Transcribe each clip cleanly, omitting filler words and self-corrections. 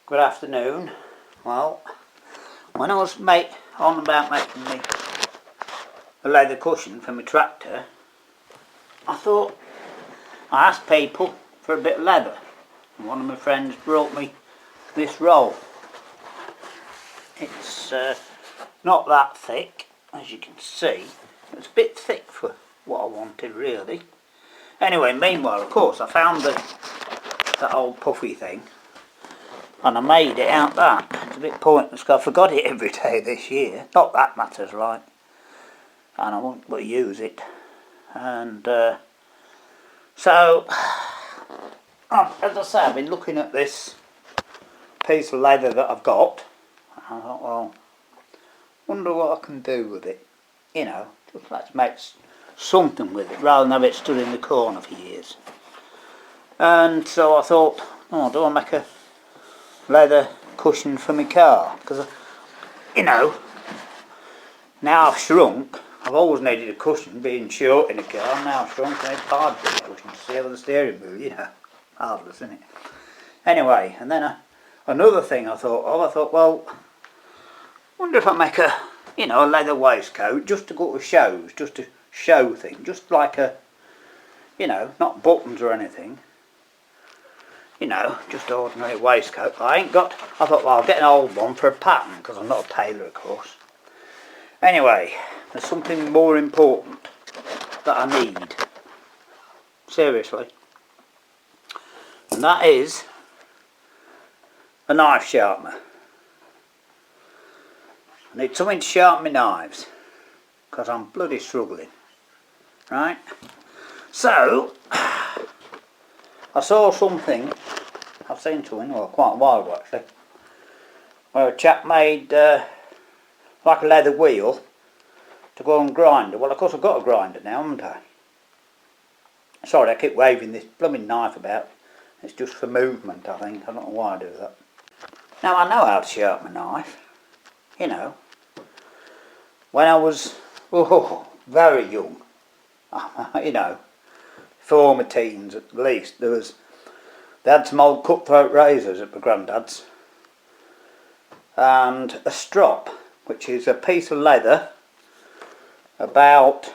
Good afternoon. Well, when I was on about making me a leather cushion for my tractor, I thought I asked people for a bit of leather, and one of my friends brought me this roll. It's not that thick, as you can see. It's a bit thick for what I wanted, really. Anyway, meanwhile, of course, I found that old puffy thing, and I made it out that. It's a bit pointless because I forgot it every day this year. Not that matters, right? And I won't but use it. And so, as I say, I've been looking at this piece of leather that I've got. And I thought, well, wonder what I can do with it. You know, just let's make something with it rather than have it stood in the corner for years. And so I thought, oh, do I make a leather cushion for my car? Because, you know, now I've shrunk. I've always needed a cushion, being short in a car, and now I've shrunk and it's hard for a cushion to see over the steering wheel, you know. Marvellous, isn't it? Anyway, and then another thing I thought, well, wonder if I make a leather waistcoat just to go to shows, just a show thing, just like a, not buttons or anything. Just ordinary waistcoat. I thought, well, I'll get an old one for a pattern, because I'm not a tailor, of course. Anyway, there's something more important that I need. Seriously. And that is a knife sharpener. I need something to sharpen my knives, because I'm bloody struggling. Right? So, I saw something, I've seen something, well, quite a while ago actually, where a chap made like a leather wheel to go on grinder. Well, of course I've got a grinder now, haven't I? Sorry, I keep waving this blooming knife about. It's just for movement, I think. I don't know why I do that. Now, I know how to sharpen a knife. When I was very young, before my teens at least, they had some old cutthroat razors at my granddad's, and a strop, which is a piece of leather about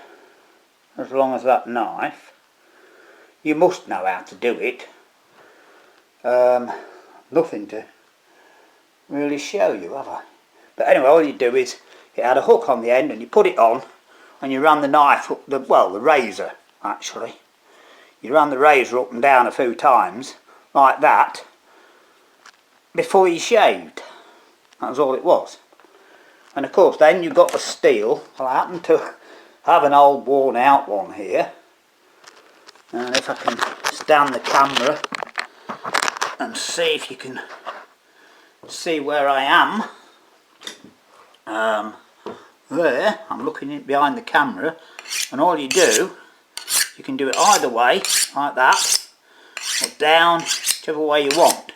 as long as that knife. You must know how to do it. Nothing to really show you, have I? But anyway, all you do is, it had a hook on the end and you put it on and you ran the knife up, the razor actually. You ran the razor up and down a few times, like that, before you shaved. That was all it was. And of course then you got the steel. Well, I happen to have an old worn out one here. And if I can stand the camera and see if you can see where I am. There, I'm looking in behind the camera, and all you do, you can do it either way, like that, or down, whichever way you want.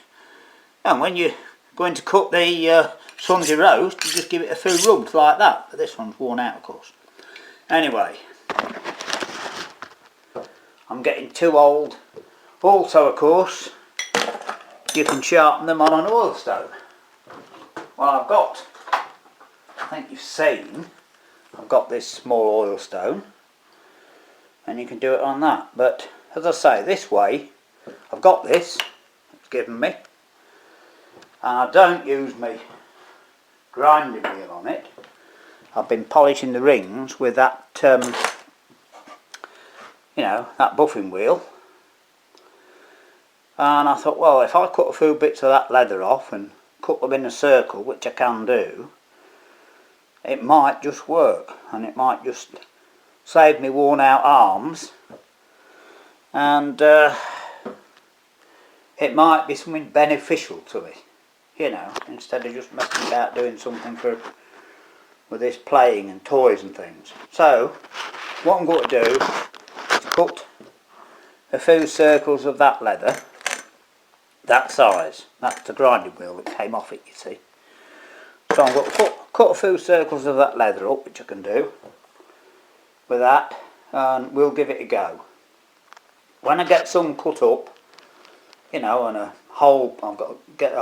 And when you're going to cook the Sunday roast, you just give it a few rubs like that. But this one's worn out, of course. Anyway, I'm getting too old. Also, of course, you can sharpen them on an oil stone. Well, I've got, I think you've seen, I've got this small oil stone, and you can do it on that. But as I say, this way, I've got this, it's given me, and I don't use my grinding wheel on it. I've been polishing the rings with that, that buffing wheel. And I thought, well, if I cut a few bits of that leather off and cut them in a circle, which I can do, it might just work, and it might just save me worn out arms, and it might be something beneficial to me, instead of just messing about doing something with this playing and toys and things. So what I'm going to do is cut a few circles of that leather, that size. That's the grinding wheel that came off it, you see. So I'm going to cut a few circles of that leather up, which I can do with that, and we'll give it a go. When I get some cut up, and a hole, I've got to get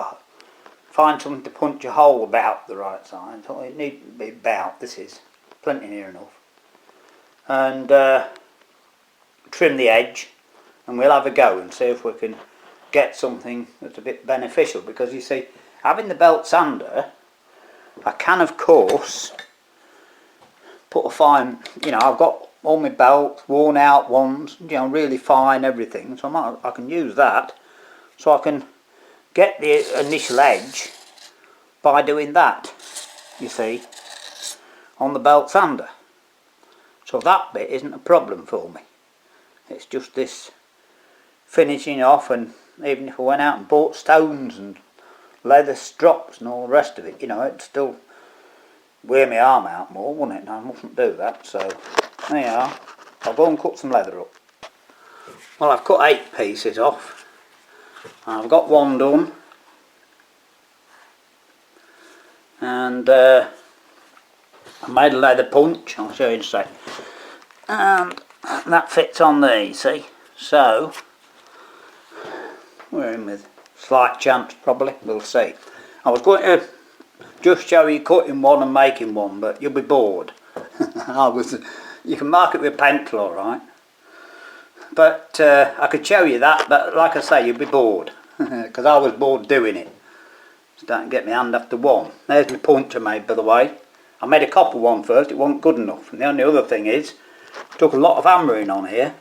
find something to punch a hole about the right size. So it needs to be about, this is plenty near enough. And trim the edge, and we'll have a go and see if we can get something that's a bit beneficial, because you see, having the belt sander, I can of course put a fine, you know, I've got all my belts, worn out ones, you know, really fine everything, so I can use that, so I can get the initial edge by doing that, you see, on the belt sander. So that bit isn't a problem for me. It's just this finishing off, and even if I went out and bought stones and leather strops and all the rest of it, you know, it'd still wear my arm out more, wouldn't it? And I mustn't do that, so there you are. I'll go and cut some leather up. Well, I've cut 8 pieces off. I've got one done. And I made a leather punch, I'll show you in a sec. And that fits on there, you see. So, we're in with slight chance probably, we'll see. I was going to just show you cutting one and making one, but you'll be bored. You can mark it with a pencil, alright. But I could show you that, but like I say, you'll be bored. Because I was bored doing it. Starting to get my hand after one. There's my punch I made, by the way. I made a copper one first, it wasn't good enough. And the only other thing is, it took a lot of hammering on here.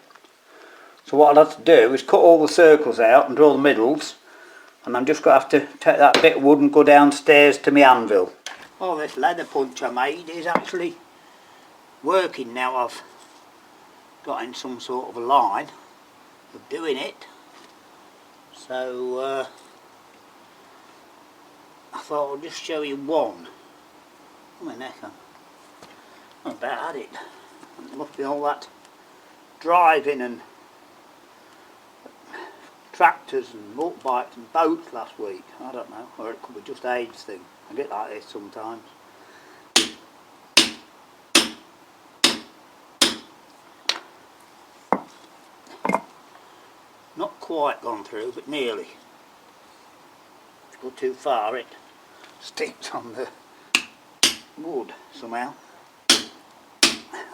So what I'll have to do is cut all the circles out and draw the middles. And I'm just going to have to take that bit of wood and go downstairs to my anvil. Well, this leather punch I made is actually working now. I've got in some sort of a line of doing it. So I thought I'll just show you one. Oh, my neck, I'm about at it. It must be all that driving and tractors and motorbikes and boats last week. I don't know, or it could be just age thing. I get like this sometimes. Not quite gone through, but nearly. If you go too far, it sticks on the wood somehow.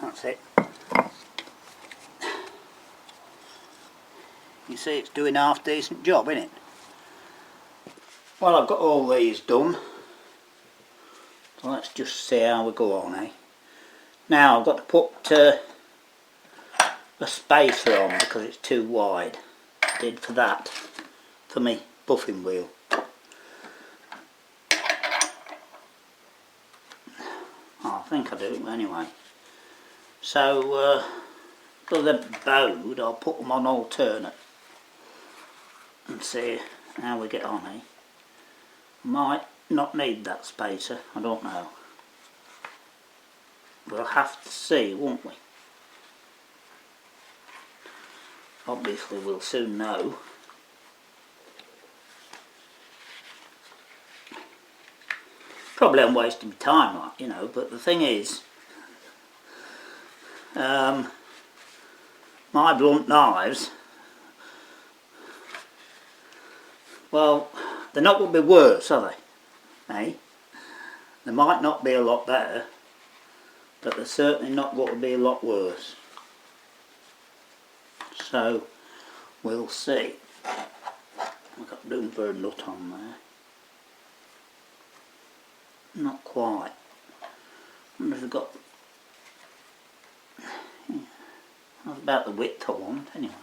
That's it. You see, it's doing a half decent job, isn't it? Well, I've got all these done. So let's just see how we go on, eh? Now I've got to put a spacer on because it's too wide. I did for that, for me buffing wheel. Oh, I think I do anyway. So for the bowed, I'll put them on alternate and see how we get on, eh? Might not need that spacer, I don't know. We'll have to see, won't we? Obviously we'll soon know. Probably I'm wasting my time, like, you know, but the thing is, my blunt knives, well, they're not going to be worse, are they? Eh? They might not be a lot better, but they're certainly not going to be a lot worse. So, we'll see. I've got room for a nut on there. Not quite. I wonder if I've got... That's about the width I want, anyway.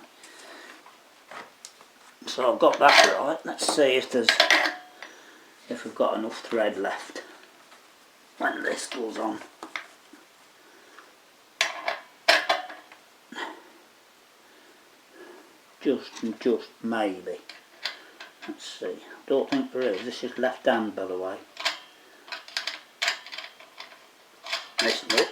So I've got that right. Let's see if we've got enough thread left when this goes on. Just maybe. Let's see. I don't think there is. This is left hand, by the way. Listen up.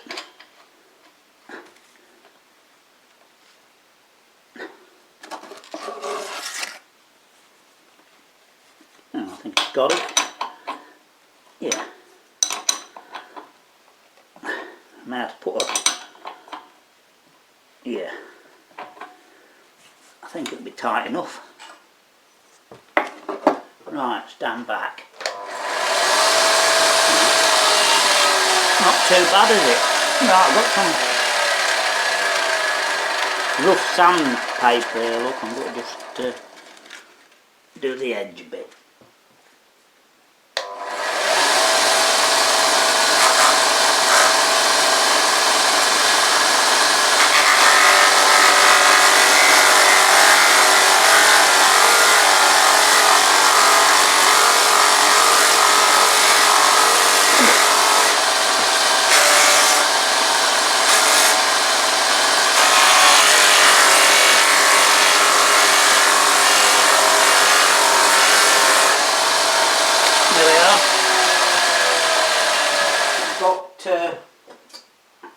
Oh, I think I've got it. Yeah. I may have to put a... Yeah. I think it'll be tight enough. Right, stand back. not too bad, is it? Right, I've got some rough sandpaper here, look, I'm going to just do the edge a bit.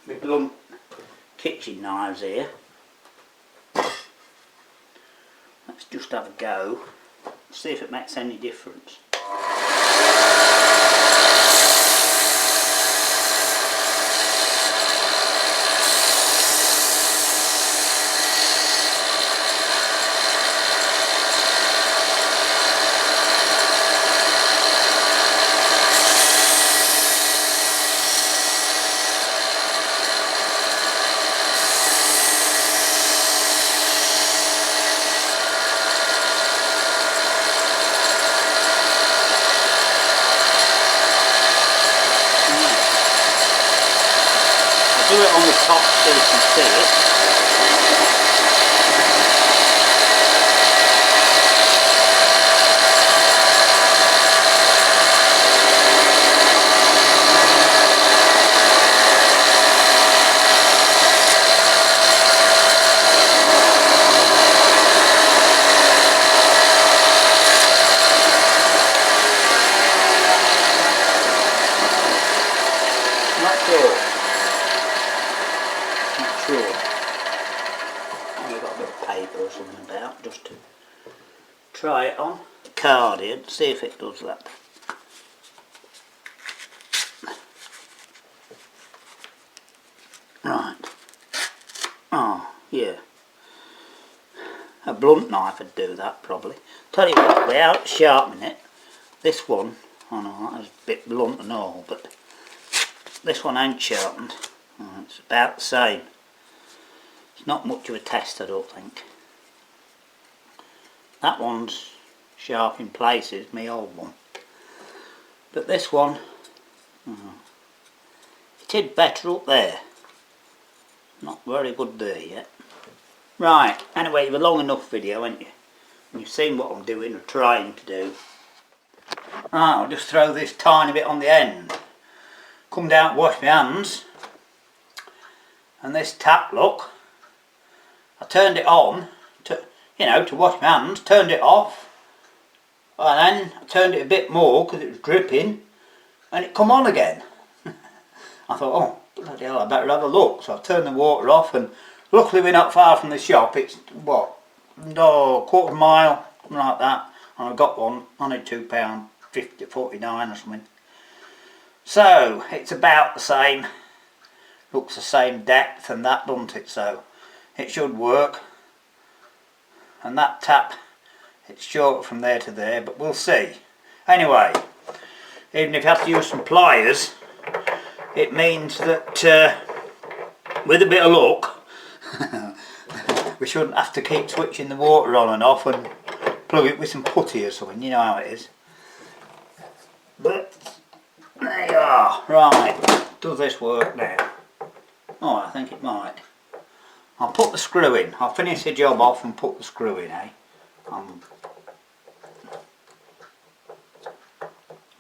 My blunt kitchen knives here. Let's just have a go, see if it makes any difference. Do it on the top so you can see it. Not sure. I've got a bit of paper or something about just to try it on the card here and see if it does that. Right. Oh, yeah. A blunt knife would do that probably. Tell you what, without sharpening it, this one, I know that was a bit blunt and all, but this one ain't sharpened. Oh, it's about the same. It's not much of a test, I don't think. That one's sharp in places, my old one. But this one, it did better up there. Not very good there yet. Right, anyway, you've a long enough video, haven't you? And you've seen what I'm doing or trying to do. Right, I'll just throw this tiny bit on the end. Come down, wash my hands. And this tap, look, I turned it on to, to wash my hands, turned it off, and then I turned it a bit more because it was dripping, and it come on again. I thought, oh, bloody hell, I better have a look. So I turned the water off, and luckily we're not far from the shop. It's, what, no, quarter of a mile, something like that, and I got one, only £2.50, 49 or something. So, it's about the same. Looks the same depth and that, doesn't it? So it should work. And that tap, it's short from there to there, but we'll see. Anyway, even if you have to use some pliers, it means that with a bit of luck we shouldn't have to keep switching the water on and off and plug it with some putty or something. You know how it is. But there you are. Right, does this work now? Oh, I think it might. I'll put the screw in. I'll finish the job off and put the screw in, eh?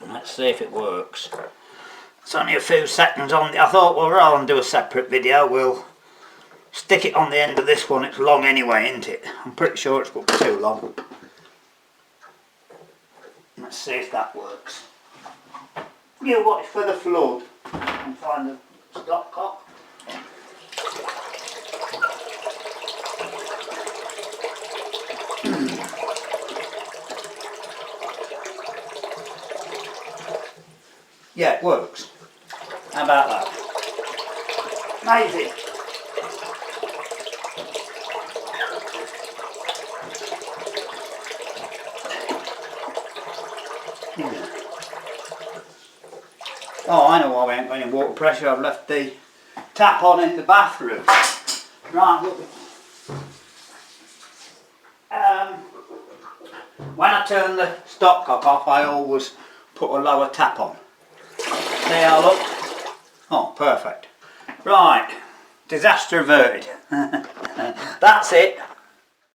Let's see if it works. It's only a few seconds on. I thought, well, rather than do a separate video, we'll stick it on the end of this one. It's long anyway, isn't it? I'm pretty sure it's got too long. Let's see if that works. You watch for the flood and find the stopcock. Yeah, it works. How about that? Amazing. Oh, I know why we ain't got any water pressure. I've left the tap on in the bathroom. Right, look. When I turn the stopcock off, I always put a lower tap on. There, look. Oh, perfect. Right, disaster averted. That's it.